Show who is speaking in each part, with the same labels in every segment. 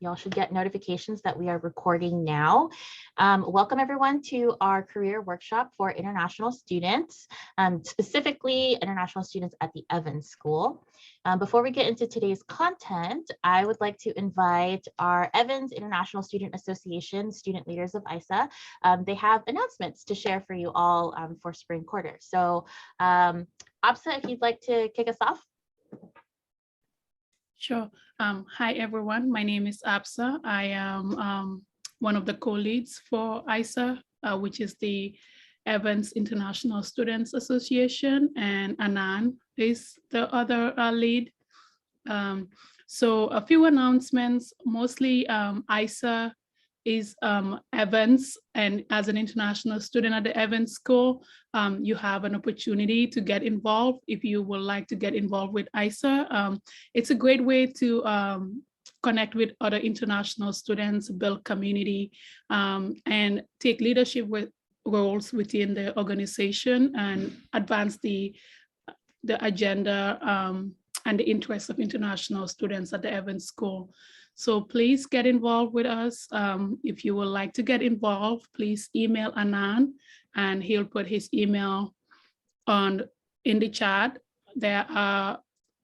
Speaker 1: Y'all should get notifications that we are recording now. Welcome everyone to our career workshop for international students, specifically international students at the Evans School. Before we get into today's content, I would like to invite our Evans International Student Association student leaders of ISA. They have announcements to share for you all for spring quarter. So Absa, if you'd like to kick us off.
Speaker 2: Sure. Hi, everyone. My name is Absa. I am one of the co-leads for ISA, which is the Evans International Students Association, and Anand is the other lead. So a few announcements, mostly ISA is Evans, and as an international student at the Evans School, you have an opportunity to get involved if you would like to get involved with ISA. It's a great way to connect with other international students, build community, and take leadership roles within the organization and advance the agenda and the interests of international students at the Evans School. So please get involved with us. If you would like to get involved, please email Anand and he'll put his email in the chat. There are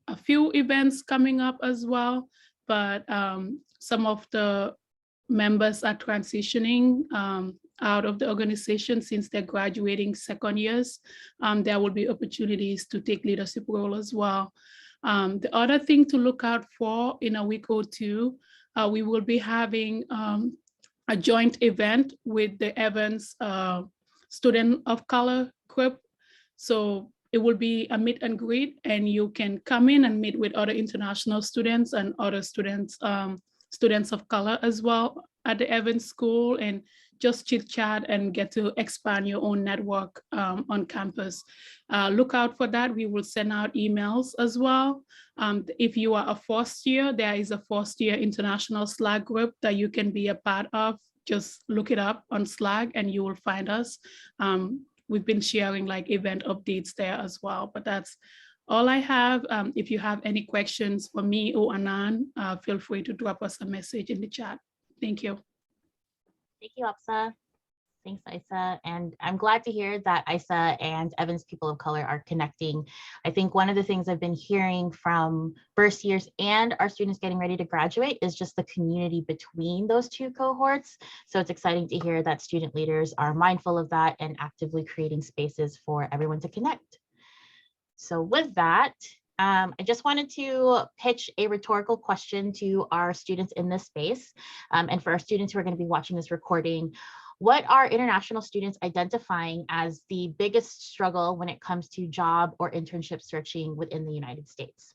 Speaker 2: a few events coming up as well, but some of the members are transitioning out of the organization since they're graduating second years. There will be opportunities to take leadership role as well. The other thing to look out for in a week or two, we will be having a joint event with the Evans Student of Color group. So it will be a meet and greet, and you can come in and meet with other international students and other students, students of color as well at the Evans School, and just chit chat and get to expand your own network on campus. Look out for that. We will send out emails as well. If you are a first year, there is a first year international Slack group that you can be a part of. Just look it up on Slack and you will find us. We've been sharing like event updates there as well, but that's all I have. If you have any questions for me or Anand, feel free to drop us a message in the chat. Thank you.
Speaker 1: Thank you, Absa. Thanks, Isa. And I'm glad to hear that ISA and Evans People of Color are connecting. I think one of the things I've been hearing from first years and our students getting ready to graduate is just the community between those two cohorts. So it's exciting to hear that student leaders are mindful of that and actively creating spaces for everyone to connect. So with that, I just wanted to pitch a rhetorical question to our students in this space. And for our students who are going to be watching this recording, what are international students identifying as the biggest struggle when it comes to job or internship searching within the United States?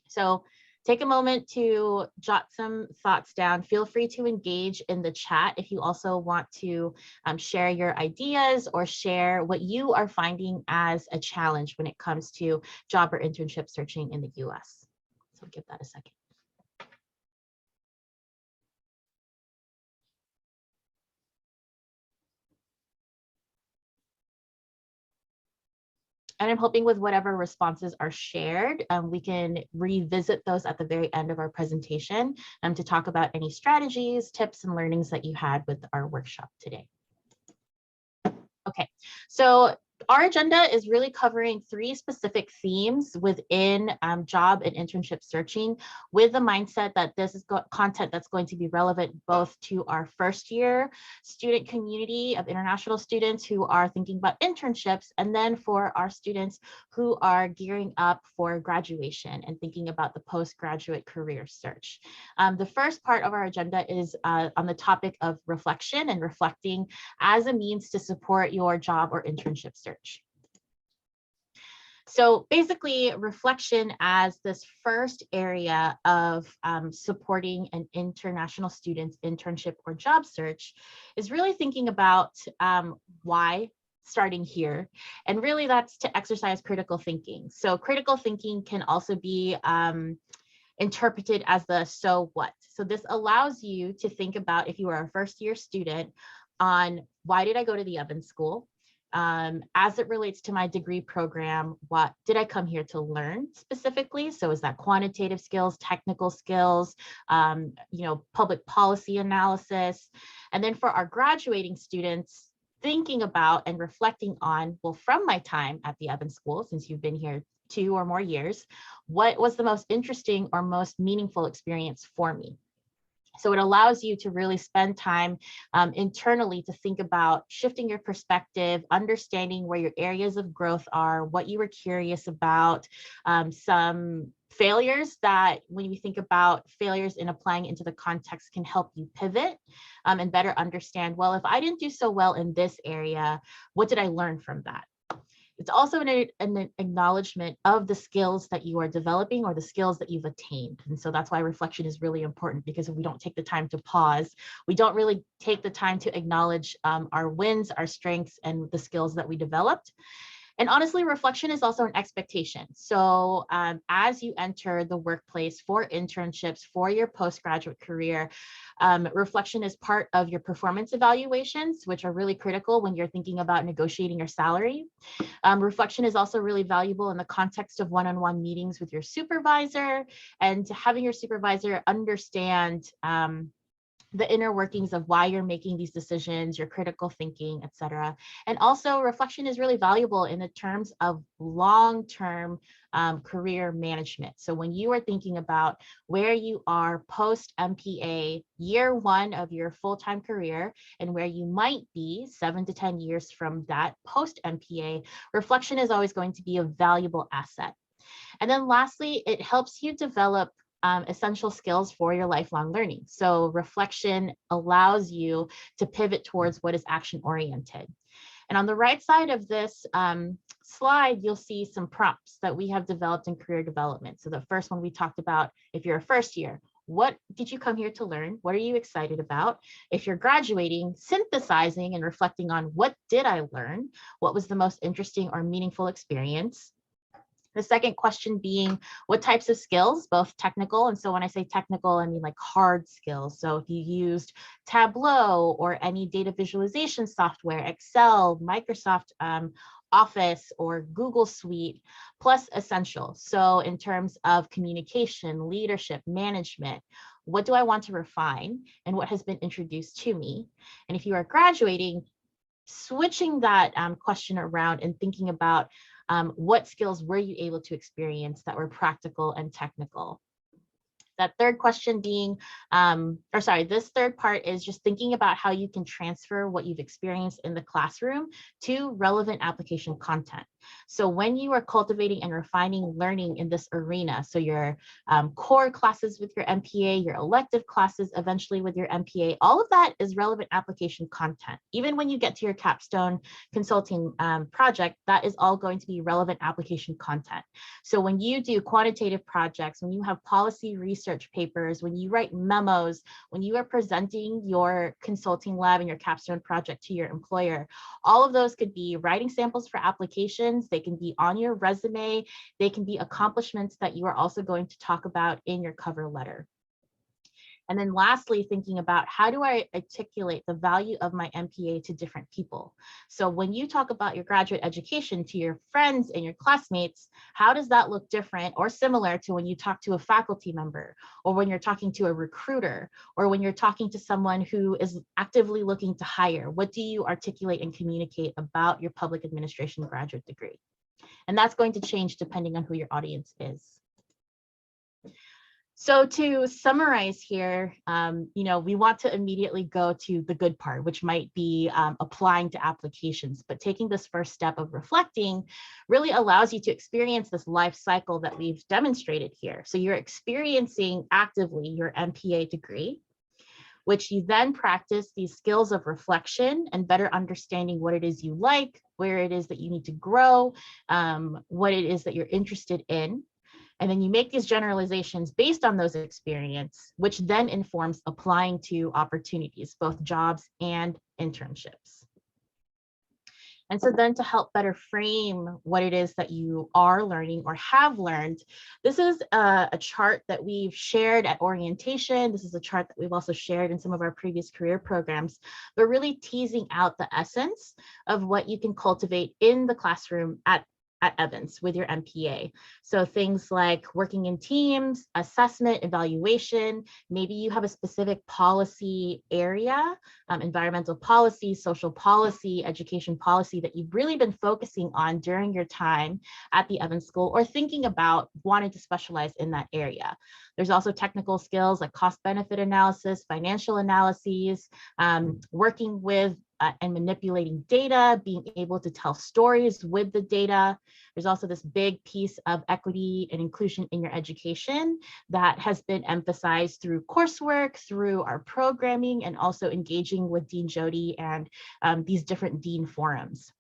Speaker 1: So take a moment to jot some thoughts down. Feel free to engage in the chat if you also want to share your ideas or share what you are finding as a challenge when it comes to job or internship searching in the US. So I'll give that a second. And I'm hoping with whatever responses are shared, we can revisit those at the very end of our presentation to talk about any strategies, tips, and learnings that you had with our workshop today. Okay, so our agenda is really covering 3 specific themes within job and internship searching, with the mindset that this is content that's going to be relevant both to our first year student community of international students who are thinking about internships, and then for our students who are gearing up for graduation and thinking about the postgraduate career search. The first part of our agenda is on the topic of reflection and reflecting as a means to support your job or internship search. So basically, reflection as this first area of supporting an international student's internship or job search is really thinking about why starting here. And really that's to exercise critical thinking. So critical thinking can also be interpreted as the so what. So this allows you to think about, if you are a first year student, on why did I go to the Evans School? As it relates to my degree program, what did I come here to learn specifically? So is that quantitative skills, technical skills, public policy analysis? And then for our graduating students, thinking about and reflecting on, well, from my time at the Evans School, since you've been here 2 or more years, what was the most interesting or most meaningful experience for me? So it allows you to really spend time internally to think about shifting your perspective, understanding where your areas of growth are, what you were curious about, some failures that when you think about failures in applying into the context can help you pivot and better understand, well, if I didn't do so well in this area, what did I learn from that? It's also an acknowledgement of the skills that you are developing or the skills that you've attained. And so that's why reflection is really important, because if we don't take the time to pause, we don't really take the time to acknowledge our wins, our strengths, and the skills that we developed. And honestly, reflection is also an expectation. So as you enter the workplace for internships, for your postgraduate career, reflection is part of your performance evaluations, which are really critical when you're thinking about negotiating your salary. Reflection is also really valuable in the context of one-on-one meetings with your supervisor, and having your supervisor understand the inner workings of why you're making these decisions, your critical thinking, et cetera. And also reflection is really valuable in the terms of long-term career management. So when you are thinking about where you are post MPA, year 1 of your full-time career, and where you might be 7 to 10 years from that post MPA, reflection is always going to be a valuable asset. And then lastly, it helps you develop essential skills for your lifelong learning. So reflection allows you to pivot towards what is action oriented. And on the right side of this slide, you'll see some prompts that we have developed in career development. So the first one we talked about, if you're a first year, what did you come here to learn? What are you excited about? If you're graduating, synthesizing and reflecting on what did I learn? What was the most interesting or meaningful experience? The second question being, what types of skills, both technical, and so when I say technical, I mean like hard skills. So if you used Tableau or any data visualization software, Excel, Microsoft Office, or Google Suite, plus essential. So in terms of communication, leadership, management, what do I want to refine and what has been introduced to me? And if you are graduating, switching that question around and thinking about what skills were you able to experience that were practical and technical? That third question being, this third part is just thinking about how you can transfer what you've experienced in the classroom to relevant application content. So when you are cultivating and refining learning in this arena, so your core classes with your MPA, your elective classes eventually with your MPA, all of that is relevant application content. Even when you get to your capstone consulting project, that is all going to be relevant application content. So when you do quantitative projects, when you have policy research papers, when you write memos, when you are presenting your consulting lab and your capstone project to your employer, all of those could be writing samples for applications, they can be on your resume, they can be accomplishments that you are also going to talk about in your cover letter. And then lastly, thinking about how do I articulate the value of my MPA to different people? So when you talk about your graduate education to your friends and your classmates, how does that look different or similar to when you talk to a faculty member, or when you're talking to a recruiter, or when you're talking to someone who is actively looking to hire? What do you articulate and communicate about your public administration graduate degree? And that's going to change depending on who your audience is. So to summarize here, we want to immediately go to the good part, which might be applying to applications, but taking this first step of reflecting really allows you to experience this life cycle that we've demonstrated here. So you're experiencing actively your MPA degree, which you then practice these skills of reflection and better understanding what it is you like, where it is that you need to grow, what it is that you're interested in. And then you make these generalizations based on those experiences, which then informs applying to opportunities, both jobs and internships. And so then to help better frame what it is that you are learning or have learned, this is a chart that we've shared at orientation. This is a chart that we've also shared in some of our previous career programs, but really teasing out the essence of what you can cultivate in the classroom at Evans with your MPA. So things like working in teams, assessment, evaluation, maybe you have a specific policy area, environmental policy, social policy, education policy that you've really been focusing on during your time at the Evans School or thinking about wanting to specialize in that area. There's also technical skills like cost benefit analysis, financial analyses, working with and manipulating data, being able to tell stories with the data. There's also this big piece of equity and inclusion in your education that has been emphasized through coursework, through our programming, and also engaging with Dean Jody and these different Dean forums.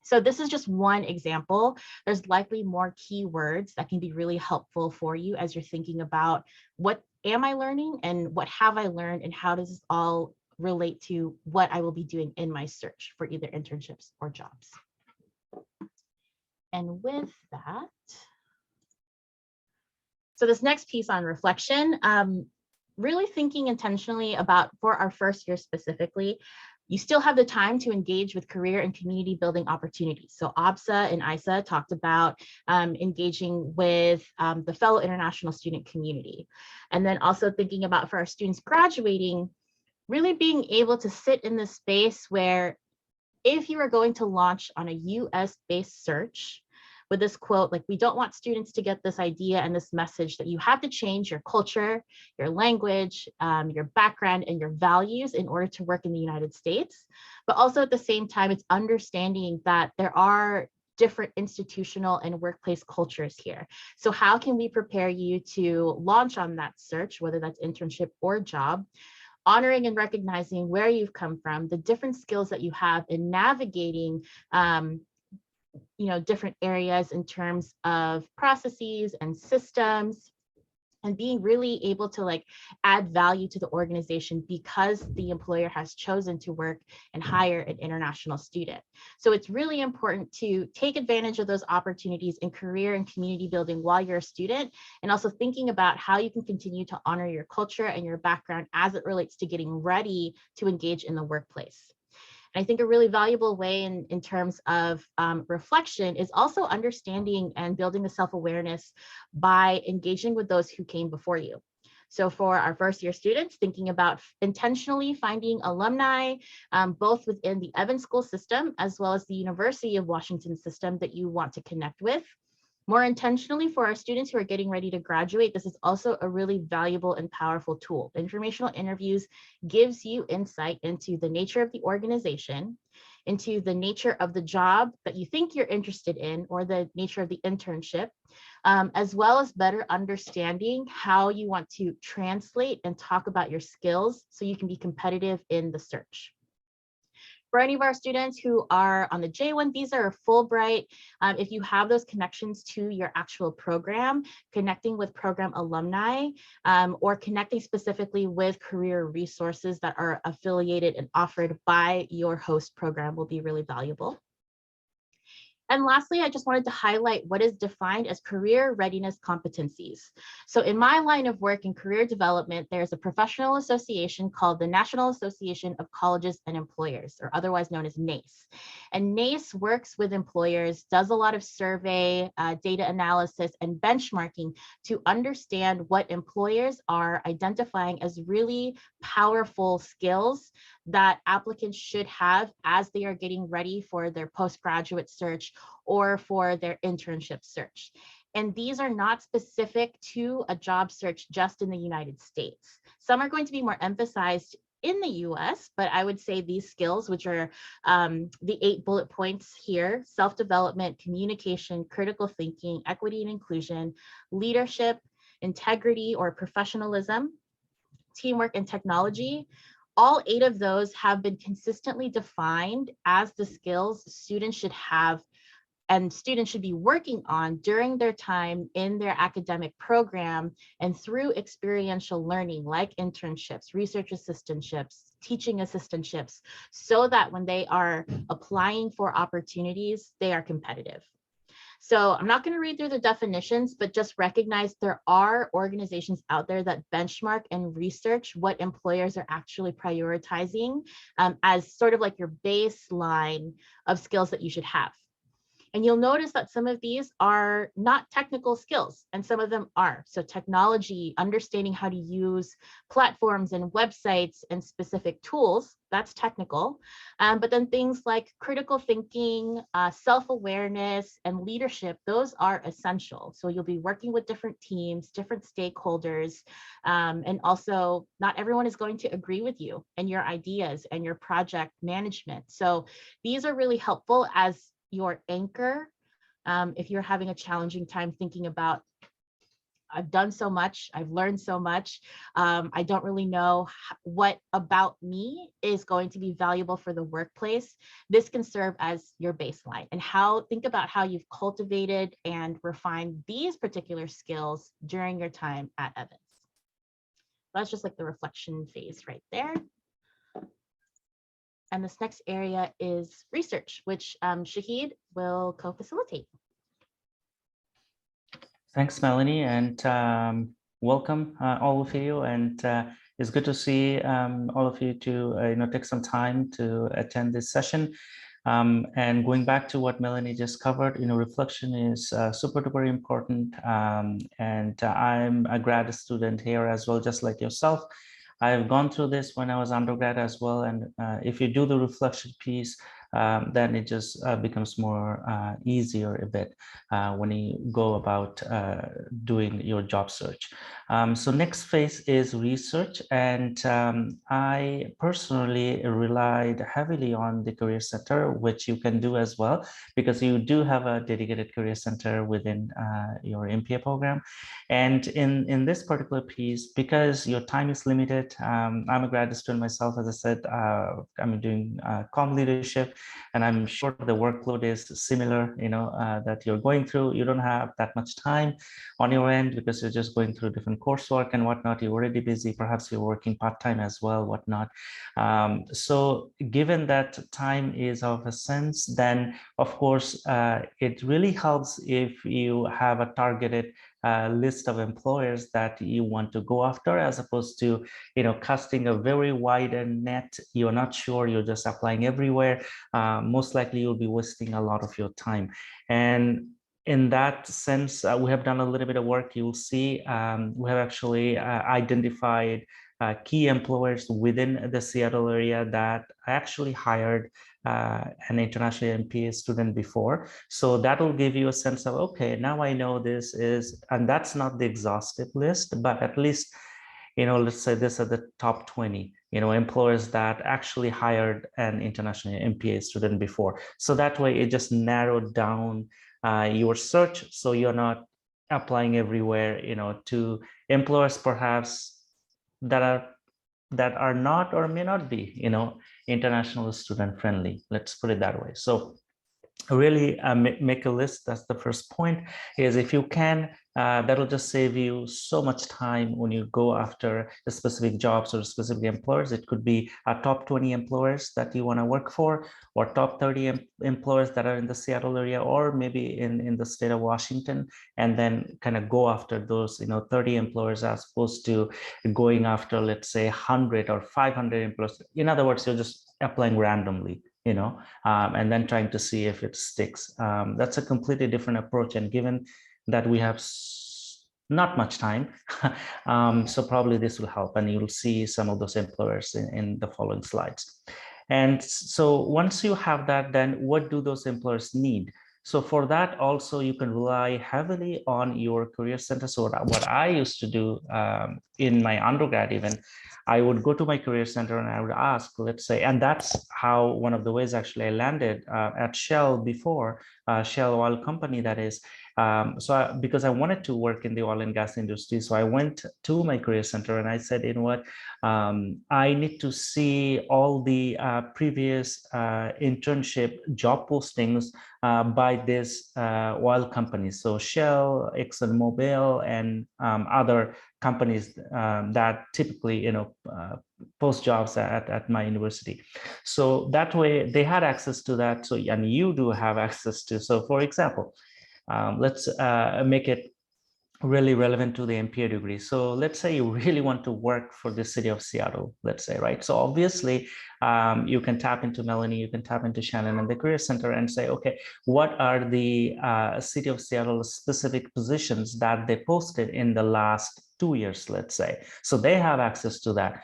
Speaker 1: So this is just one example. There's likely more keywords that can be really helpful for you as you're thinking about what am I learning and what have I learned and how does this all relate to what I will be doing in my search for either internships or jobs. And with that, so this next piece on reflection, really thinking intentionally about for our first year specifically, you still have the time to engage with career and community building opportunities. So ABSA and ISA talked about engaging with the fellow international student community. And then also thinking about for our students graduating, really being able to sit in this space where if you are going to launch on a US-based search with this quote, like, we don't want students to get this idea and this message that you have to change your culture, your language, your background, and your values in order to work in the United States. But also at the same time, it's understanding that there are different institutional and workplace cultures here. So how can we prepare you to launch on that search, whether that's internship or job, honoring and recognizing where you've come from, the different skills that you have in navigating different areas in terms of processes and systems, and being really able to add value to the organization because the employer has chosen to work and hire an international student. So it's really important to take advantage of those opportunities in career and community building while you're a student, and also thinking about how you can continue to honor your culture and your background as it relates to getting ready to engage in the workplace. I think a really valuable way in terms of reflection is also understanding and building the self-awareness by engaging with those who came before you. So for our first year students, thinking about intentionally finding alumni, both within the Evans School system, as well as the University of Washington system that you want to connect with. More intentionally for our students who are getting ready to graduate, this is also a really valuable and powerful tool. Informational interviews gives you insight into the nature of the organization, into the nature of the job that you think you're interested in, or the nature of the internship, as well as better understanding how you want to translate and talk about your skills so you can be competitive in the search. For any of our students who are on the J1 visa or Fulbright, if you have those connections to your actual program, connecting with program alumni, or connecting specifically with career resources that are affiliated and offered by your host program will be really valuable. And lastly, I just wanted to highlight what is defined as career readiness competencies. So in my line of work in career development, there's a professional association called the National Association of Colleges and Employers, or otherwise known as NACE. And NACE works with employers, does a lot of survey, data analysis, and benchmarking to understand what employers are identifying as really powerful skills that applicants should have as they are getting ready for their postgraduate search or for their internship search. And these are not specific to a job search just in the United States. Some are going to be more emphasized in the US, but I would say these skills, which are the 8 bullet points here: self-development, communication, critical thinking, equity and inclusion, leadership, integrity or professionalism, teamwork, and technology. All 8 of those have been consistently defined as the skills students should have and students should be working on during their time in their academic program and through experiential learning like internships, research assistantships, teaching assistantships, so that when they are applying for opportunities, they are competitive. So I'm not going to read through the definitions, but just recognize there are organizations out there that benchmark and research what employers are actually prioritizing as sort of like your baseline of skills that you should have. And you'll notice that some of these are not technical skills and some of them are. So technology, understanding how to use platforms and websites and specific tools, that's technical. But then things like critical thinking, self-awareness, and leadership, those are essential. So you'll be working with different teams, different stakeholders, and also not everyone is going to agree with you and your ideas and your project management. So these are really helpful as your anchor if you're having a challenging time thinking about, I've done so much, I've learned so much, I don't really know what about me is going to be valuable for the workplace. This can serve as your baseline, and think about how you've cultivated and refined these particular skills during your time at Evans. That's just like the reflection phase right there. And this next area is research, which Shahid will co-facilitate.
Speaker 3: Thanks, Melanie, and welcome all of you. And it's good to see all of you to take some time to attend this session. And going back to what Melanie just covered, reflection is super duper important. And I'm a grad student here as well, just like yourself. I've gone through this when I was undergrad as well. And if you do the reflection piece, then it just becomes more easier a bit when you go about doing your job search. So next phase is research. And I personally relied heavily on the Career Center, which you can do as well, because you do have a dedicated Career Center within your MPA program. And in this particular piece, because your time is limited, I'm a grad student myself, as I said, I'm doing comm leadership, and I'm sure the workload is similar, that you're going through. You don't have that much time on your end because you're just going through different coursework and whatnot. You're already busy. Perhaps you're working part-time as well, whatnot. So given that time is of essence, then of course, it really helps if you have a targeted list of employers that you want to go after, as opposed to casting a very wide net. You're not sure, you're just applying everywhere. Most likely you'll be wasting a lot of your time. And in that sense, we have done a little bit of work. You'll see we have actually identified key employers within the Seattle area that actually hired an international MPA student before. So that will give you a sense of, okay, now I know this is, and that's not the exhaustive list, but at least, let's say this are the top 20, employers that actually hired an international MPA student before. So that way it just narrowed down your search. So you're not applying everywhere, to employers perhaps that are not or may not be, international student friendly. Let's put it that way. So really make a list. That's the first point, is if you can, that'll just save you so much time when you go after the specific jobs or specific employers. It could be a top 20 employers that you want to work for, or top 30 employers that are in the Seattle area, or maybe in the state of Washington, and then kind of go after those 30 employers, as opposed to going after, let's say, 100 or 500 employers. In other words, you're just applying randomly, and then trying to see if it sticks. That's a completely different approach. And given that we have not much time, so probably this will help, and you'll see some of those employers in the following slides. And so once you have that, then what do those employers need? So for that also, you can rely heavily on your career center. So what I used to do in my undergrad even, I would go to my career center and I would ask, let's say, and that's how one of the ways actually I landed at Shell before, Shell Oil Company that is. Because I wanted to work in the oil and gas industry, so I went to my career center and I said, you know what, I need to see all the previous internship job postings by this oil companies, so Shell, ExxonMobil, and other companies that typically, post jobs at my university. So that way they had access to that. So, and you do have access to. So for example, let's make it really relevant to the MPA degree. So let's say you really want to work for the city of Seattle, let's say, right? So obviously you can tap into Melanie, you can tap into Shannon and the Career Center and say, okay, what are the city of Seattle specific positions that they posted in the last 2 years, let's say. So they have access to that.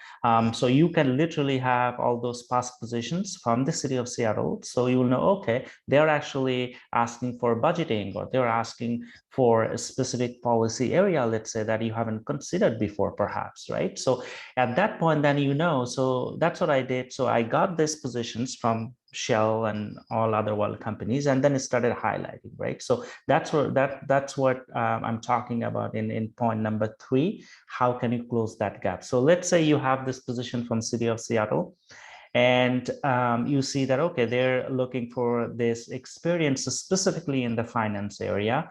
Speaker 3: So you can literally have all those past positions from the city of Seattle. So you will know, okay, they're actually asking for budgeting, or they're asking for a specific policy area, let's say, that you haven't considered before, perhaps, right? So at that point, then so that's what I did. So I got these positions from Shell and all other oil companies, and then it started highlighting, right? So that's what I'm talking about in point number 3. How can you close that gap? So let's say you have this position from City of Seattle, and you see that, okay, they're looking for this experience specifically in the finance area,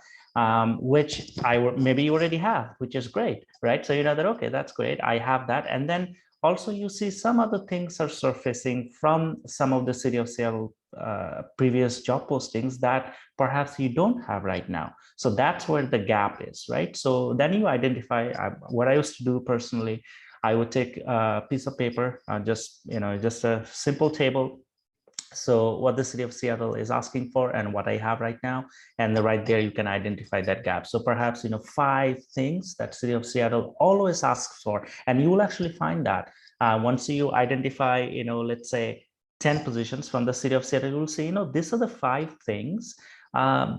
Speaker 3: which maybe you already have, which is great, right? So you know that, okay, that's great, I have that. And then also you see some other things are surfacing from some of the City of Seattle previous job postings that perhaps you don't have right now. So that's where the gap is, right? So then you identify. What I used to do personally, I would take a piece of paper, just a simple table. So what the City of Seattle is asking for and what I have right now, and right there you can identify that gap. So perhaps 5 things that City of Seattle always asks for, and you will actually find that once you identify, let's say 10 positions from the City of Seattle, you will see, these are the 5 things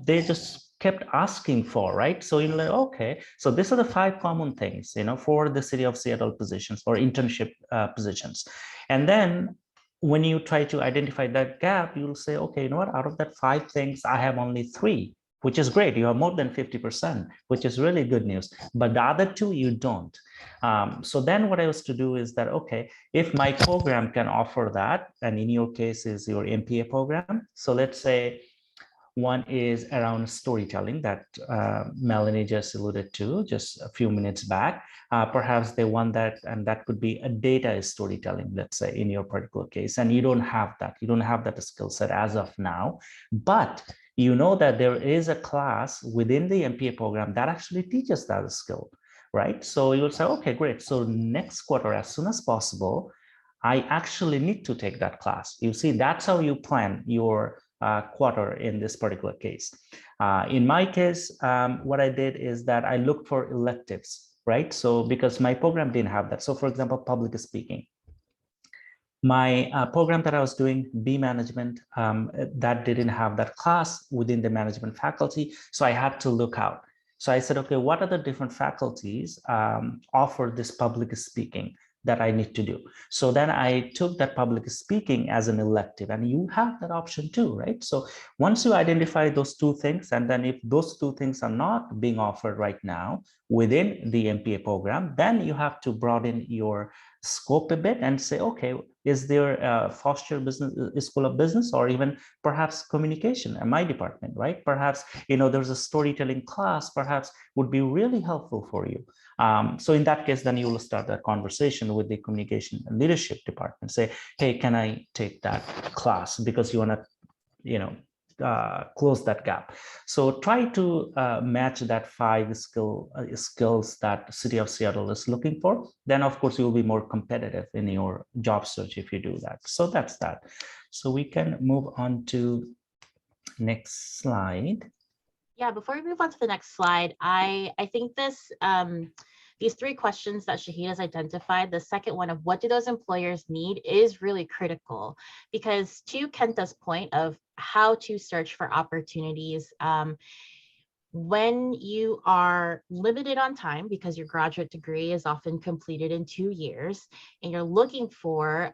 Speaker 3: they just kept asking for, right? So like, okay, so these are the 5 common things, for the City of Seattle positions or internship positions. And then when you try to identify that gap, you'll say, okay, you know what, out of that 5 things, I have only 3, which is great. You have more than 50%, which is really good news. But the other 2, you don't. So then what I was to do is that, okay, if my program can offer that, and in your case is your MPA program. So let's say one is around storytelling that Melanie just alluded to just a few minutes back. Perhaps they want that, and that could be a data storytelling, let's say, in your particular case, and you don't have that. You don't have that skill set as of now, but you know that there is a class within the MPA program that actually teaches that skill, right? So you'll say, okay, great. So next quarter, as soon as possible, I actually need to take that class. You see, that's how you plan your quarter in this particular case. In my case, what I did is that I looked for electives, right? So because my program didn't have that. So for example, public speaking. My program that I was doing, B management, that didn't have that class within the management faculty. So I had to look out. So I said, okay, what are the different faculties offer this public speaking that I need to do? So then I took that public speaking as an elective, and you have that option too, right? So once you identify those 2 things, and then if those 2 things are not being offered right now within the MPA program, then you have to broaden your scope a bit and say, okay, is there a Foster Business School of Business, or even perhaps communication in my department, right? Perhaps, there's a storytelling class, perhaps would be really helpful for you. So in that case, then you will start that conversation with the communication and leadership department. Say, hey, can I take that class? Because you want to, close that gap. So try to match that 5 skills that City of Seattle is looking for. Then, of course, you will be more competitive in your job search if you do that. So that's that. So we can move on to next slide.
Speaker 1: Yeah, before we move on to the next slide, I think these 3 questions that Shahid has identified, the second one of what do those employers need, is really critical, because to Kenta's point of how to search for opportunities, when you are limited on time because your graduate degree is often completed in 2 years, and you're looking for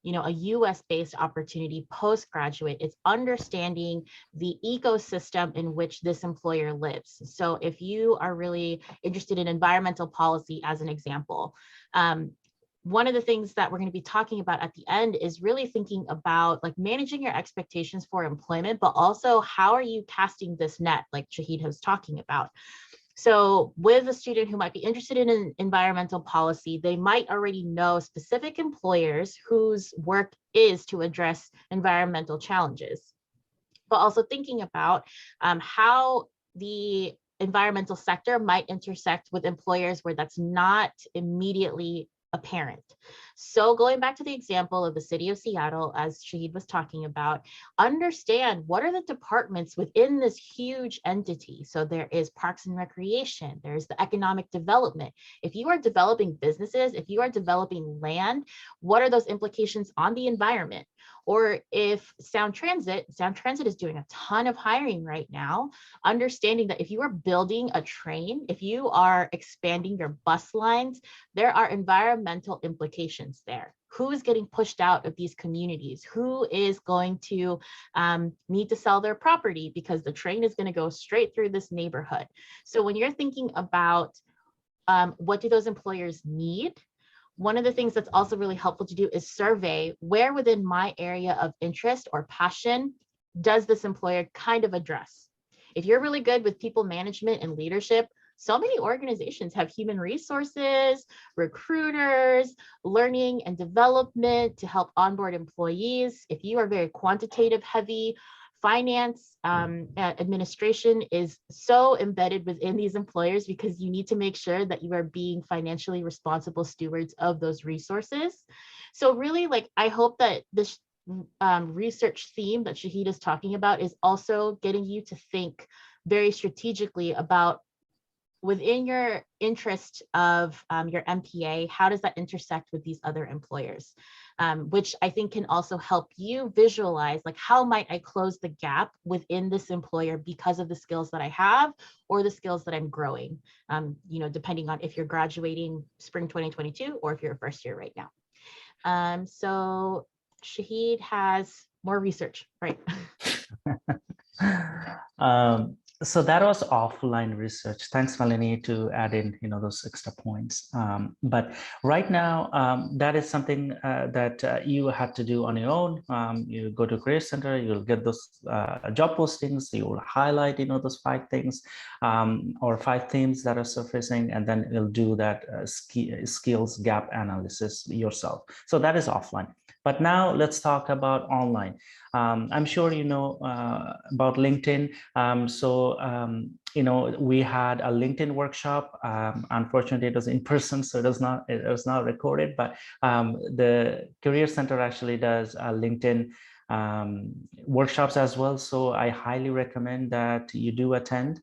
Speaker 1: a US-based opportunity postgraduate. It's understanding the ecosystem in which this employer lives. So if you are really interested in environmental policy, as an example, one of the things that we're going to be talking about at the end is really thinking about like managing your expectations for employment, but also how are you casting this net, like Shahid was talking about. So with a student who might be interested in an environmental policy, they might already know specific employers whose work is to address environmental challenges, but also thinking about how the environmental sector might intersect with employers where that's not immediately apparent. So going back to the example of the city of Seattle, as Shahid was talking about, understand what are the departments within this huge entity. So there is Parks and Recreation, there's the economic development. If you are developing businesses, if you are developing land, what are those implications on the environment? Or if Sound Transit is doing a ton of hiring right now, understanding that if you are building a train, if you are expanding your bus lines, there are environmental implications there. Who is getting pushed out of these communities? Who is going to need to sell their property because the train is going to go straight through this neighborhood? So when you're thinking about what do those employers need, one of the things that's also really helpful to do is survey where within my area of interest or passion does this employer kind of address. If you're really good with people management and leadership, so many organizations have human resources, recruiters, learning and development to help onboard employees. If you are very quantitative heavy, finance, administration is so embedded within these employers because you need to make sure that you are being financially responsible stewards of those resources. So really, like, I hope that this research theme that Shahid is talking about is also getting you to think very strategically about within your interest of your MPA, how does that intersect with these other employers? Which I think can also help you visualize, like, how might I close the gap within this employer because of the skills that I have or the skills that I'm growing, depending on if you're graduating spring 2022 or if you're a first year right now. So Shahid has more research, right?
Speaker 3: So that was offline research. Thanks, Melanie, to add in, those extra points. But right now, that is something that you have to do on your own. You go to Career Center, you'll get those job postings. You will highlight, those 5 things or 5 themes that are surfacing, and then you'll do that skills gap analysis yourself. So that is offline. But now let's talk about online. I'm sure you know about LinkedIn. We had a LinkedIn workshop. Unfortunately, it was in person, so it was not recorded. But the Career Center actually does LinkedIn workshops as well. So I highly recommend that you do attend,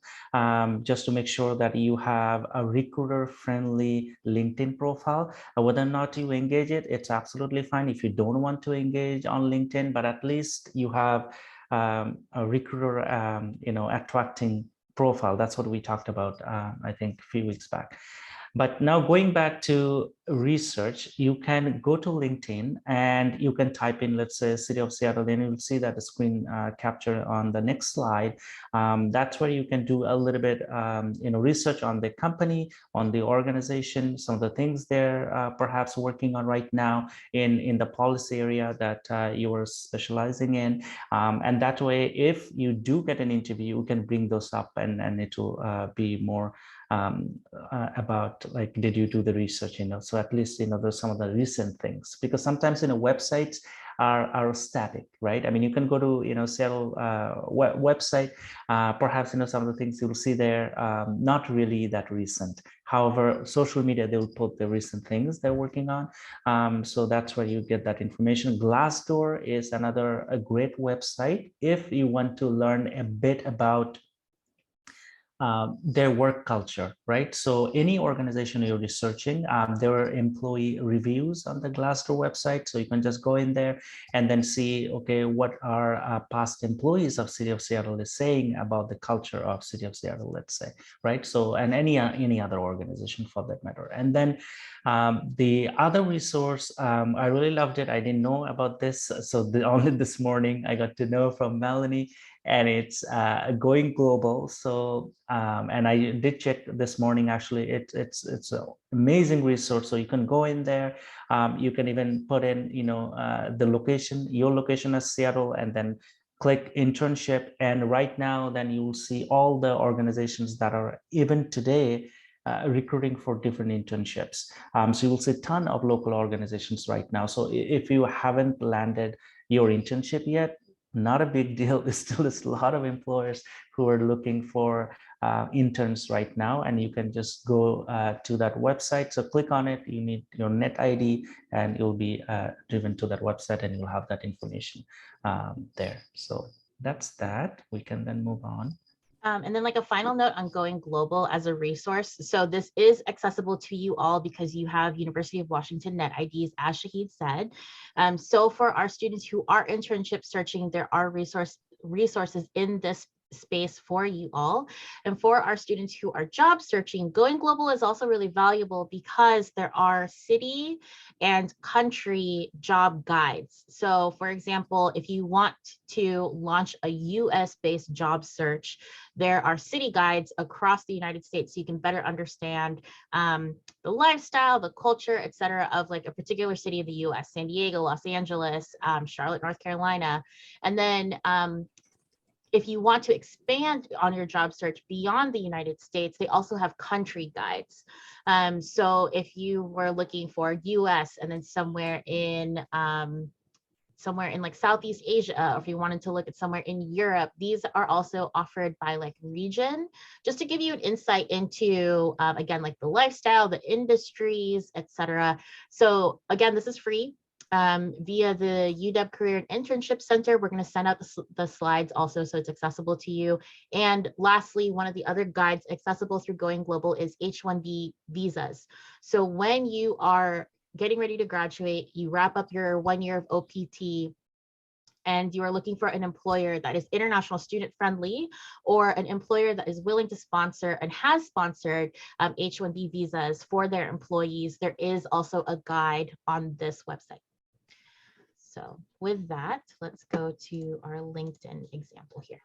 Speaker 3: just to make sure that you have a recruiter-friendly LinkedIn profile. Whether or not you engage it, it's absolutely fine if you don't want to engage on LinkedIn, but at least you have a recruiter, attracting profile. That's what we talked about, I think, a few weeks back. But now going back to research, you can go to LinkedIn and you can type in, let's say, City of Seattle, then you'll see that the screen capture on the next slide. That's where you can do a little bit, research on the company, on the organization, some of the things they're perhaps working on right now in the policy area that you are specializing in. And that way, if you do get an interview, you can bring those up and it will be more about, like, did you do the research, so at least there's some of the recent things, because sometimes websites are static, right? I mean, you can go to Seattle website, perhaps some of the things you'll see there not really that recent. However, social media, they will put the recent things they're working on, so that's where you get that information. Glassdoor is a great website if you want to learn a bit about their work culture, right? So any organization you're researching, there are employee reviews on the Glassdoor website. So you can just go in there and then see, okay, what are past employees of City of Seattle is saying about the culture of City of Seattle, let's say, right? So, and any other organization for that matter. And then the other resource, I really loved it. I didn't know about this. So only this morning I got to know from Melanie, and it's going global. So and I did check this morning, actually. It's an amazing resource. So you can go in there. You can even put in, the location, your location as Seattle, and then click internship. And right now, then you will see all the organizations that are even today recruiting for different internships. So you will see a ton of local organizations right now. So if you haven't landed your internship yet, not a big deal. There's still a lot of employers who are looking for interns right now, and you can just go to that website. So click on it, you need your net ID, and you'll be driven to that website, and you'll have that information there. So that's that. We can then move on.
Speaker 1: And then like a final note on going global as a resource. So this is accessible to you all because you have University of Washington net IDs, as Shahid said. So for our students who are internship searching, there are resources in this space for you all. And for our students who are job searching, going global is also really valuable because there are city and country job guides. So for example, if you want to launch a US-based job search, there are city guides across the United States so you can better understand the lifestyle, the culture, et cetera, of like a particular city of the US, San Diego, Los Angeles, Charlotte, North Carolina. And then if you want to expand on your job search beyond the United States, they also have country guides. So if you were looking for US and then somewhere in like Southeast Asia, or if you wanted to look at somewhere in Europe, these are also offered by like region, just to give you an insight into, again, like the lifestyle, the industries, etc. So again, this is free. Via the UW Career and Internship Center, we're going to send out the slides also, so it's accessible to you. And lastly, one of the other guides accessible through Going Global is H-1B visas. So when you are getting ready to graduate, you wrap up your 1 year of OPT, and you are looking for an employer that is international student friendly, or an employer that is willing to sponsor and has sponsored H-1B visas for their employees, there is also a guide on this website. So with that, let's go to our LinkedIn example here.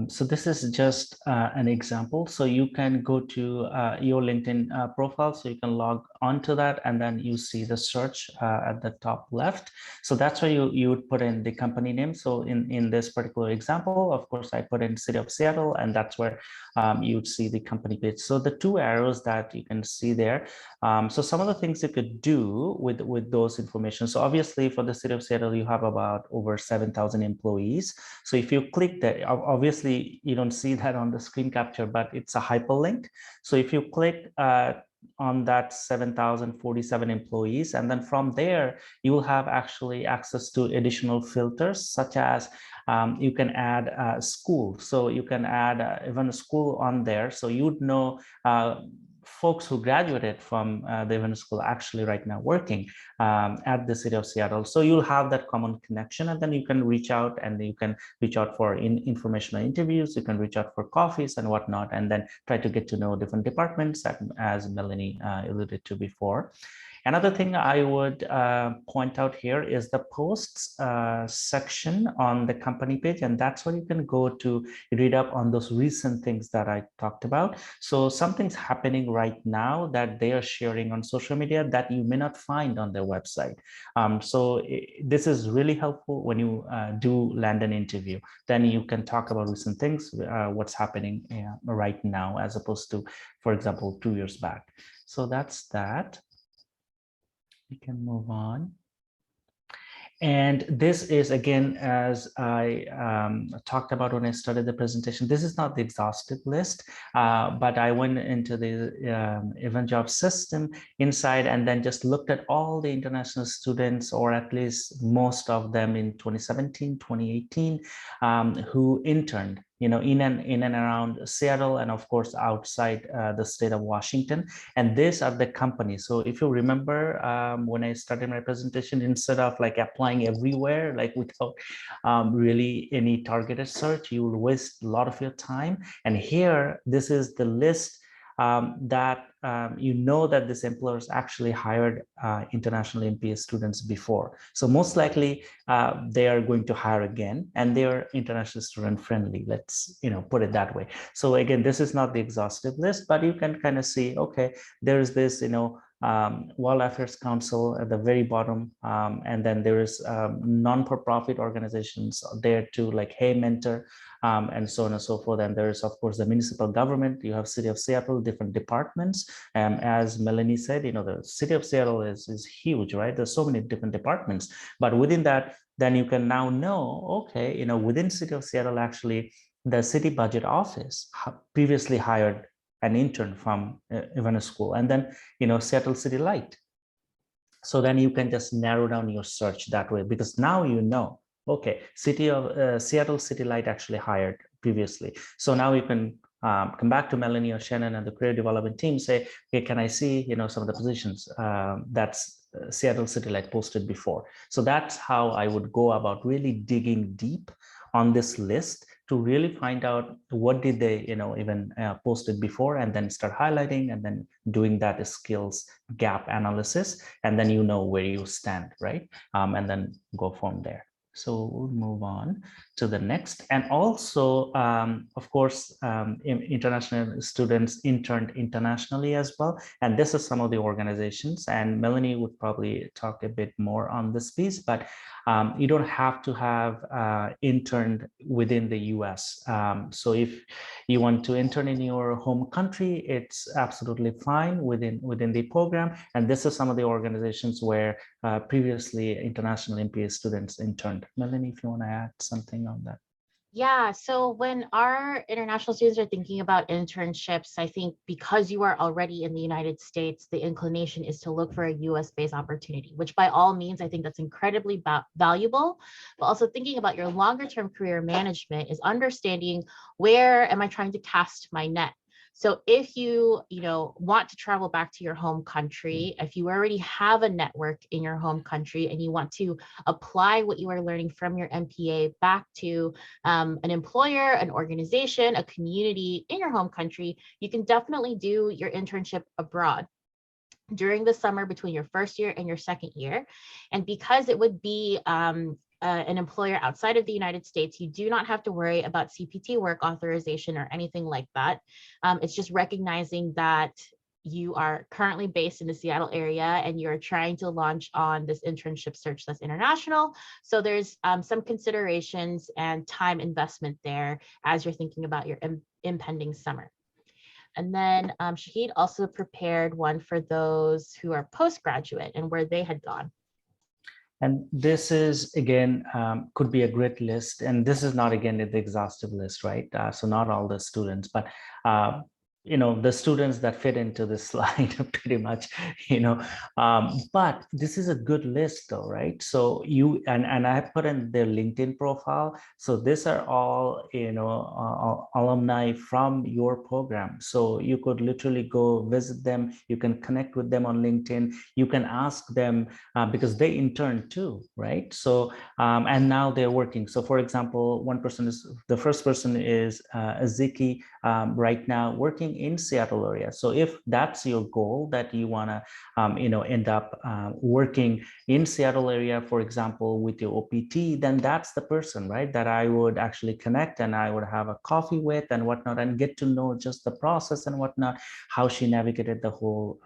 Speaker 3: So this is just an example. So you can go to your LinkedIn profile. So you can log onto that, and then you see the search at the top left. So that's where you would put in the company name. So in this particular example, of course, I put in City of Seattle, and that's where you'd see the company page. So the two arrows that you can see there. So some of the things you could do with those information. So obviously for the City of Seattle, you have about over 7,000 employees. So if you click that, obviously you don't see that on the screen capture, but it's a hyperlink. So if you click on that 7,047 employees, and then from there, you will have actually access to additional filters, such as you can add school. So you can add even a school on there. So you'd know folks who graduated from the event school actually right now working at the City of Seattle. So you'll have that common connection, and then you can reach out, and you can reach out for informational interviews. You can reach out for coffees and whatnot, and then try to get to know different departments, as Melanie alluded to before. Another thing I would point out here is the posts section on the company page, and that's where you can go to read up on those recent things that I talked about. So something's happening right now that they are sharing on social media that you may not find on their website. So this is really helpful when you do land an interview. Then you can talk about recent things, what's happening right now, as opposed to, for example, 2 years back. So that's that. We can move on. And this is, again, as I talked about when I started the presentation, this is not the exhaustive list, but I went into the event job system inside, and then just looked at all the international students, or at least most of them in 2017, 2018, who interned in and around Seattle, and of course outside the state of Washington. And these are the companies. So if you remember, when I started my presentation, instead of like applying everywhere, like without really any targeted search, you will waste a lot of your time. And here, this is the list that that this employers actually hired international MPA students before. So most likely they are going to hire again, and they are international student friendly. Let's put it that way. So again, this is not the exhaustive list, but you can kind of see, okay, there is this World Affairs Council at the very bottom, and then there is non-for-profit organizations there too, like Hey Mentor, and so on and so forth. And there is, of course, the municipal government. You have City of Seattle, different departments. As Melanie said, the City of Seattle is huge, right? There's so many different departments. But within that, then you can now know, okay, within City of Seattle, actually, the city budget office previously hired an intern from even a school, and then Seattle City Light. So then you can just narrow down your search that way, because now okay, City of Seattle City Light actually hired previously. So now you can come back to Melanie or Shannon and the career development team, say, okay, can I see some of the positions that's Seattle City Light posted before. So that's how I would go about really digging deep on this list to really find out what did they even posted before, and then start highlighting and then doing that skills gap analysis, and then where you stand, right? And then go from there. So we'll move on to the next. And also, of course, international students interned internationally as well. And this is some of the organizations, and Melanie would probably talk a bit more on this piece, but you don't have to have interned within the US. So if you want to intern in your home country, it's absolutely fine within the program. And this is some of the organizations where previously international MPA students interned. Melanie, if you want to add something on that.
Speaker 1: Yeah, so when our international students are thinking about internships, I think because you are already in the United States, the inclination is to look for a US-based opportunity, which by all means, I think that's incredibly valuable. But also thinking about your longer-term career management is understanding, where am I trying to cast my net? So if you want to travel back to your home country, if you already have a network in your home country and you want to apply what you are learning from your MPA back to an employer, an organization, a community in your home country, you can definitely do your internship abroad during the summer between your first year and your second year. And because it would be an employer outside of the United States, you do not have to worry about CPT work authorization or anything like that. It's just recognizing that you are currently based in the Seattle area and you're trying to launch on this internship search that's international. So there's some considerations and time investment there as you're thinking about your impending summer. And then Shahid also prepared one for those who are postgraduate and where they had gone.
Speaker 3: And this is, again, could be a great list. And this is not, again, the exhaustive list, right? So not all the students, but the students that fit into this slide pretty much, but this is a good list though, right? So and I put in their LinkedIn profile. So these are all, alumni from your program. So you could literally go visit them. You can connect with them on LinkedIn. You can ask them because they intern too, right? So, and now they're working. So for example, the first person is Aziki, right now working in Seattle area. So if that's your goal, that you want to end up working in Seattle area, for example, with your OPT, then that's the person, right, that I would actually connect and I would have a coffee with and whatnot, and get to know just the process and whatnot, how she navigated the whole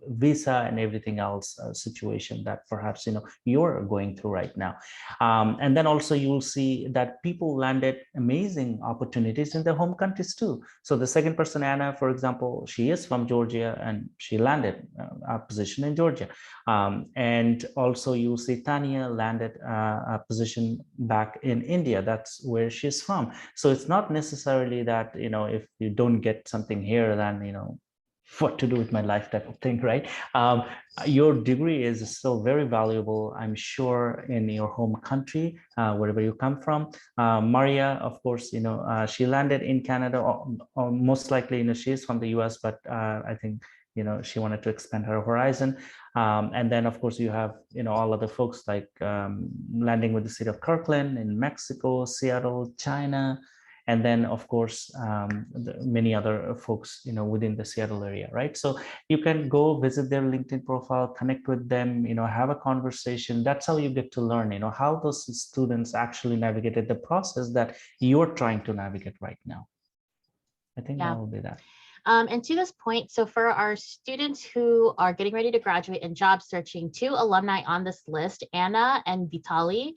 Speaker 3: visa and everything else situation that perhaps you're going through right now. And then also you will see that people landed amazing opportunities in their home countries too. So the second person, Anna, for example, she is from Georgia and she landed a position in Georgia. And also you'll see Tanya landed a position back in India. That's where she's from. So it's not necessarily that, if you don't get something here, then, what to do with my life type of thing, right? Your degree is still very valuable, I'm sure, in your home country, wherever you come from. Maria, of course, she landed in Canada, or most likely, she's from the US, but I think, she wanted to expand her horizon. And then, of course, you have, all other folks like landing with the city of Kirkland in Mexico, Seattle, China, and then, of course, many other folks, within the Seattle area, right? So you can go visit their LinkedIn profile, connect with them, have a conversation. That's how you get to learn, how those students actually navigated the process that you're trying to navigate right now. I think that will be that.
Speaker 1: And to this point, so for our students who are getting ready to graduate and job searching, 2 alumni on this list, Anna and Vitali,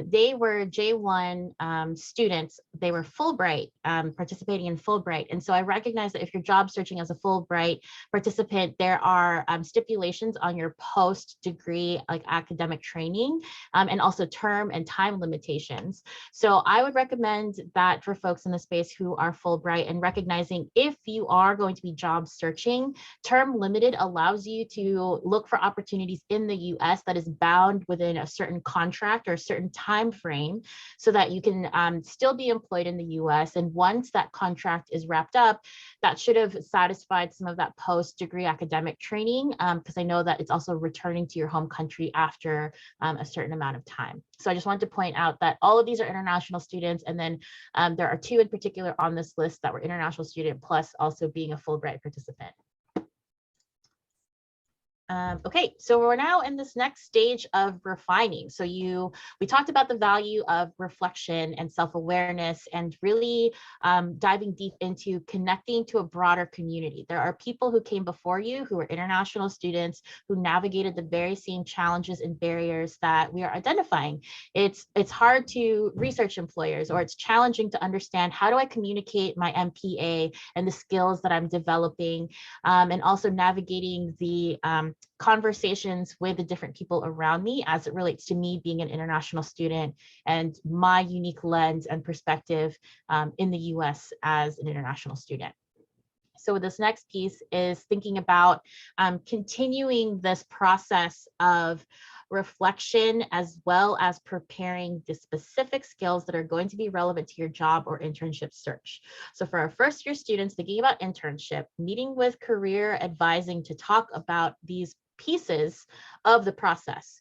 Speaker 1: they were J1 students. They were Fulbright, participating in Fulbright. And so I recognize that if you're job searching as a Fulbright participant, there are stipulations on your post-degree like academic training, and also term and time limitations. So I would recommend that for folks in the space who are Fulbright, and recognizing if you are going to be job searching, term limited allows you to look for opportunities in the US that is bound within a certain contract or a certain time frame, so that you can still be employed in the US. And once that contract is wrapped up, that should have satisfied some of that post-degree academic training, because I know that it's also returning to your home country after a certain amount of time. So I just wanted to point out that all of these are international students, and then there are 2 in particular on this list that were international student, plus also being a Fulbright participant. Okay, so we're now in this next stage of refining. So we talked about the value of reflection and self-awareness, and really diving deep into connecting to a broader community. There are people who came before you who are international students who navigated the very same challenges and barriers that we are identifying. It's hard to research employers, or it's challenging to understand, how do I communicate my MPA and the skills that I'm developing, and also navigating the conversations with the different people around me as it relates to me being an international student and my unique lens and perspective in the US as an international student. So this next piece is thinking about continuing this process of reflection, as well as preparing the specific skills that are going to be relevant to your job or internship search. So for our first year students thinking about internship, meeting with career advising to talk about these pieces of the process.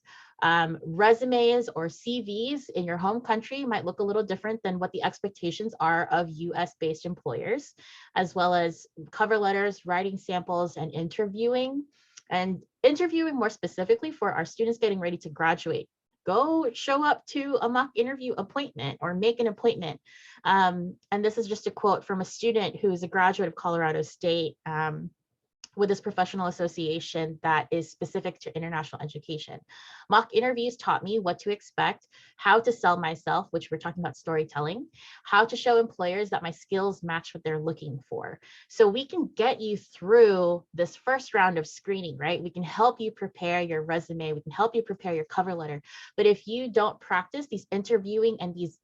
Speaker 1: Resumes or CVs in your home country might look a little different than what the expectations are of US-based employers, as well as cover letters, writing samples, and interviewing. And interviewing more specifically for our students getting ready to graduate. Go show up to a mock interview appointment or make an appointment. And this is just a quote from a student who is a graduate of Colorado State, with this professional association that is specific to international education. Mock interviews taught me what to expect, how to sell myself, which we're talking about storytelling, how to show employers that my skills match what they're looking for. So we can get you through this first round of screening, right? We can help you prepare your resume, we can help you prepare your cover letter. But if you don't practice these interviewing and these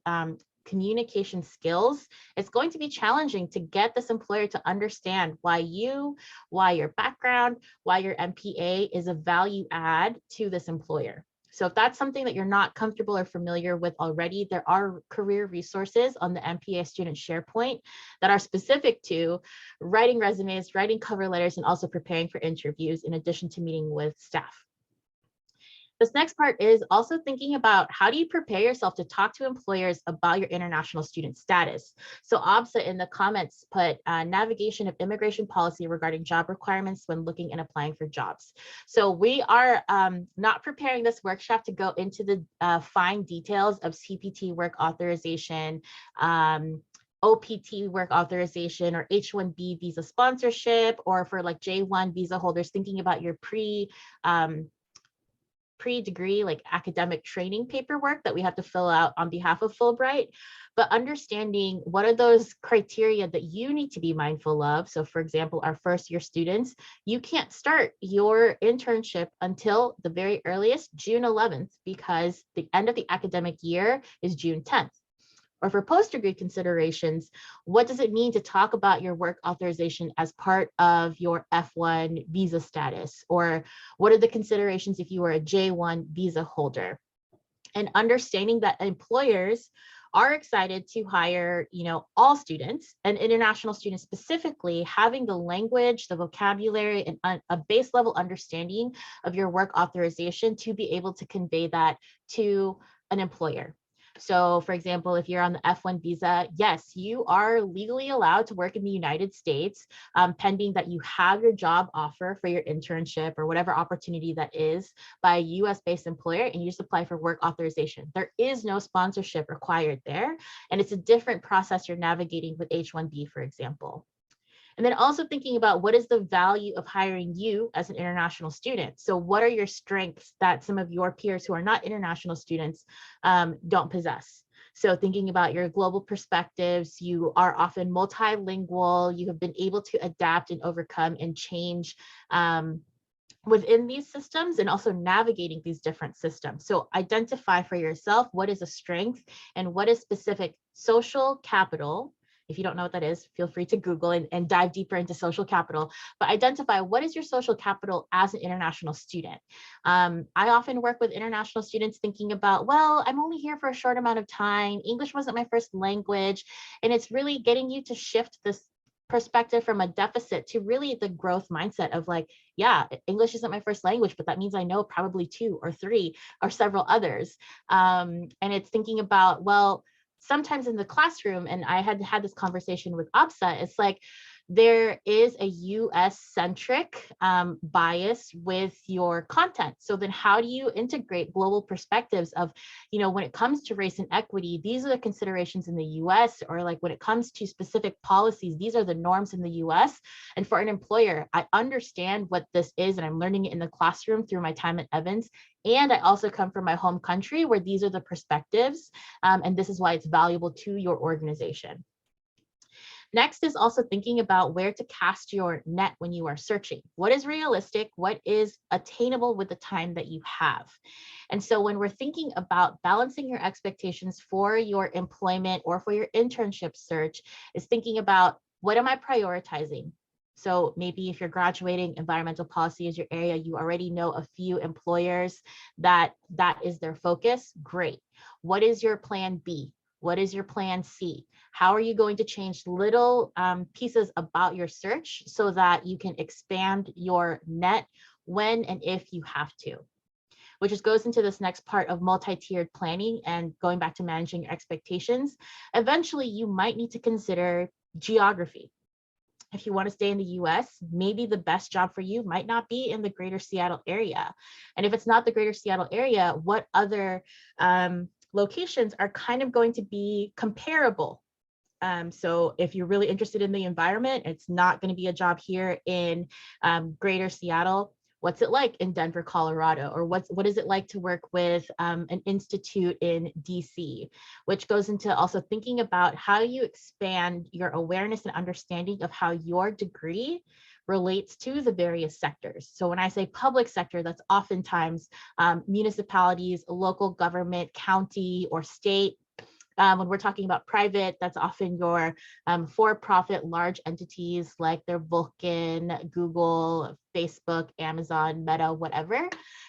Speaker 1: communication skills, it's going to be challenging to get this employer to understand why your background, why your MPA is a value add to this employer. So if that's something that you're not comfortable or familiar with already, there are career resources on the MPA student SharePoint that are specific to writing resumes, writing cover letters, and also preparing for interviews, in addition to meeting with staff. This next part is also thinking about, how do you prepare yourself to talk to employers about your international student status? So ABSA in the comments put navigation of immigration policy regarding job requirements when looking and applying for jobs. So we are not preparing this workshop to go into the fine details of CPT work authorization, OPT work authorization, or H-1B visa sponsorship, or for like J1 visa holders, thinking about your pre-degree like academic training paperwork that we have to fill out on behalf of Fulbright, but understanding what are those criteria that you need to be mindful of. So for example, our first year students, you can't start your internship until the very earliest June 11th, because the end of the academic year is June 10th. Or for post-degree considerations, what does it mean to talk about your work authorization as part of your F1 visa status? Or what are the considerations if you were a J1 visa holder? And understanding that employers are excited to hire, all students, and international students specifically, having the language, the vocabulary, and a base level understanding of your work authorization to be able to convey that to an employer. So for example, if you're on the F1 visa, yes, you are legally allowed to work in the United States, pending that you have your job offer for your internship or whatever opportunity that is by a US-based employer, and you just apply for work authorization. There is no sponsorship required there, and it's a different process you're navigating with H-1B, for example. And then also thinking about what is the value of hiring you as an international student. So what are your strengths that some of your peers who are not international students don't possess? So thinking about your global perspectives, you are often multilingual, you have been able to adapt and overcome and change within these systems, and also navigating these different systems. So identify for yourself what is a strength and what is specific social capital. If you don't know what that is, feel free to Google and dive deeper into social capital, but identify what is your social capital as an international student. I often work with international students thinking about, well, I'm only here for a short amount of time. English wasn't my first language. And it's really getting you to shift this perspective from a deficit to really the growth mindset of like, yeah, English isn't my first language, but that means I know probably 2 or 3 or several others. And it's thinking about, well, sometimes in the classroom, and I had this conversation with APSA, it's like there is a US-centric bias with your content. So then how do you integrate global perspectives of, when it comes to race and equity, these are the considerations in the US, or like when it comes to specific policies, these are the norms in the US. And for an employer, I understand what this is, and I'm learning it in the classroom through my time at Evans. And I also come from my home country where these are the perspectives, and this is why it's valuable to your organization. Next is also thinking about where to cast your net when you are searching. What is realistic? What is attainable with the time that you have? And so when we're thinking about balancing your expectations for your employment or for your internship search, is thinking about, what am I prioritizing? So maybe if you're graduating, environmental policy is your area, you already know a few employers that is their focus, great. What is your plan B? What is your plan C? How are you going to change little pieces about your search so that you can expand your net when and if you have to? Which just goes into this next part of multi-tiered planning and going back to managing your expectations. Eventually, you might need to consider geography. If you want to stay in the US, maybe the best job for you might not be in the greater Seattle area. And if it's not the greater Seattle area, what other locations are kind of going to be comparable? So if you're really interested in the environment, it's not going to be a job here in greater Seattle. What's it like in Denver, Colorado? Or what is it like to work with an institute in DC? Which goes into also thinking about how you expand your awareness and understanding of how your degree relates to the various sectors. So when I say public sector, that's oftentimes municipalities, local government, county, or state. When we're talking about private, that's often your for-profit large entities like their Vulcan, Google, Facebook, Amazon, Meta, whatever.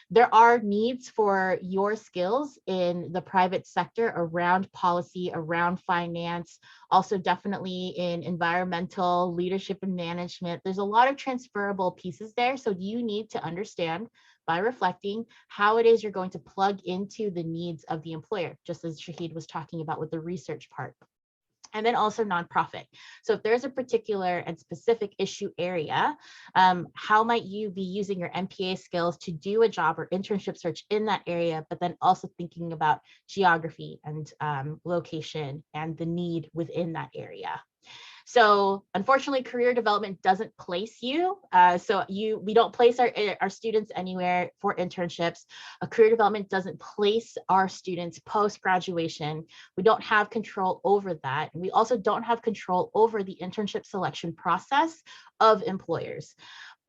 Speaker 1: There are needs for your skills in the private sector around policy, around finance, also definitely in environmental, leadership and management. There's a lot of transferable pieces there. So you need to understand by reflecting how it is you're going to plug into the needs of the employer, just as Shahid was talking about with the research part. And then also nonprofit. So if there's a particular and specific issue area, how might you be using your MPA skills to do a job or internship search in that area, but then also thinking about geography and location and the need within that area. So unfortunately, career development doesn't place you. We don't place our students anywhere for internships. Career development doesn't place our students post-graduation. We don't have control over that. And we also don't have control over the internship selection process of employers.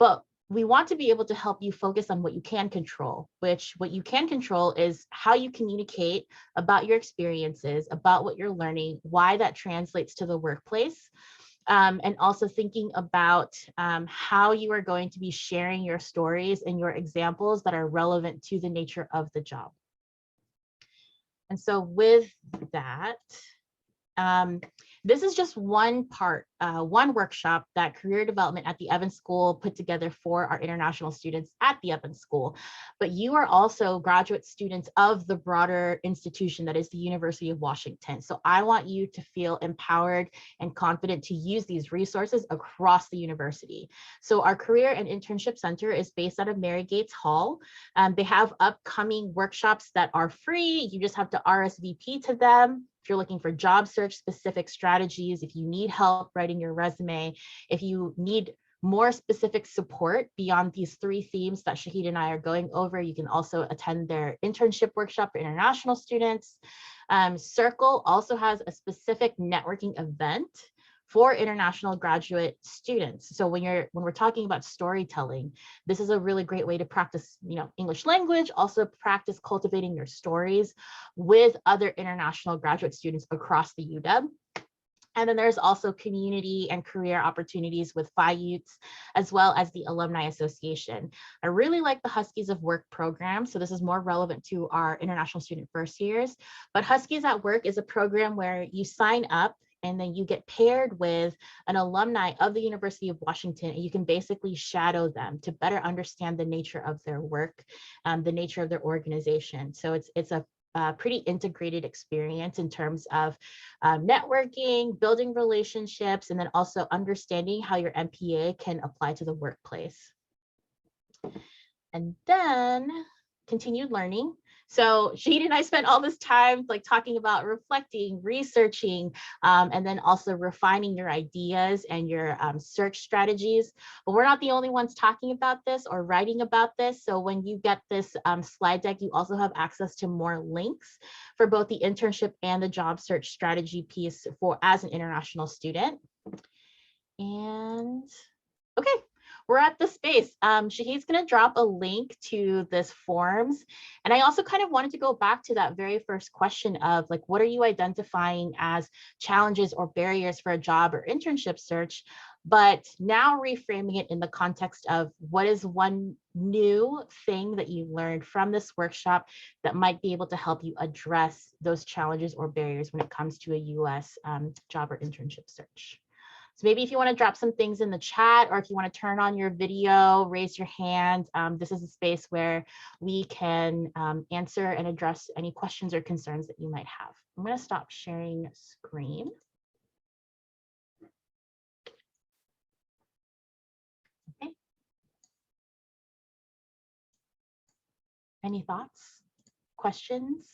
Speaker 1: But we want to be able to help you focus on what you can control, which what you can control is how you communicate about your experiences, about what you're learning, why that translates to the workplace, and also thinking about how you are going to be sharing your stories and your examples that are relevant to the nature of the job. And so with that, this is just one part, one workshop that career development at the Evans School put together for our international students at the Evans School. But you are also graduate students of the broader institution that is the University of Washington. So I want you to feel empowered and confident to use these resources across the university. So our Career and Internship Center is based out of Mary Gates Hall. They have upcoming workshops that are free. You just have to RSVP to them. If you're looking for job search specific strategies, if you need help writing your resume, if you need more specific support beyond these 3 themes that Shahid and I are going over, you can also attend their internship workshop for international students. Circle also has a specific networking event for international graduate students. So when we're talking about storytelling, this is a really great way to practice, English language, also practice cultivating your stories with other international graduate students across the UW. And then there's also community and career opportunities with Phi Utes, as well as the Alumni Association. I really like the Huskies of Work program. So this is more relevant to our international student first years. But Huskies at Work is a program where you sign up and then you get paired with an alumni of the University of Washington, and you can basically shadow them to better understand the nature of their work, the nature of their organization. So it's a pretty integrated experience in terms of networking, building relationships, and then also understanding how your MPA can apply to the workplace. And then continued learning. So Shahid and I spent all this time talking about reflecting, researching, and then also refining your ideas and your search strategies. But we're not the only ones talking about this or writing about this. So when you get this slide deck, you also have access to more links for both the internship and the job search strategy piece as an international student. And okay. We're at the space. Shahid's going to drop a link to this forms. And I also kind of wanted to go back to that very first question of what are you identifying as challenges or barriers for a job or internship search, but now reframing it in the context of what is one new thing that you learned from this workshop that might be able to help you address those challenges or barriers when it comes to a US job or internship search. So maybe if you want to drop some things in the chat, or if you want to turn on your video, raise your hand. This is a space where we can answer and address any questions or concerns that you might have. I'm going to stop sharing screen. Okay. Any thoughts, questions?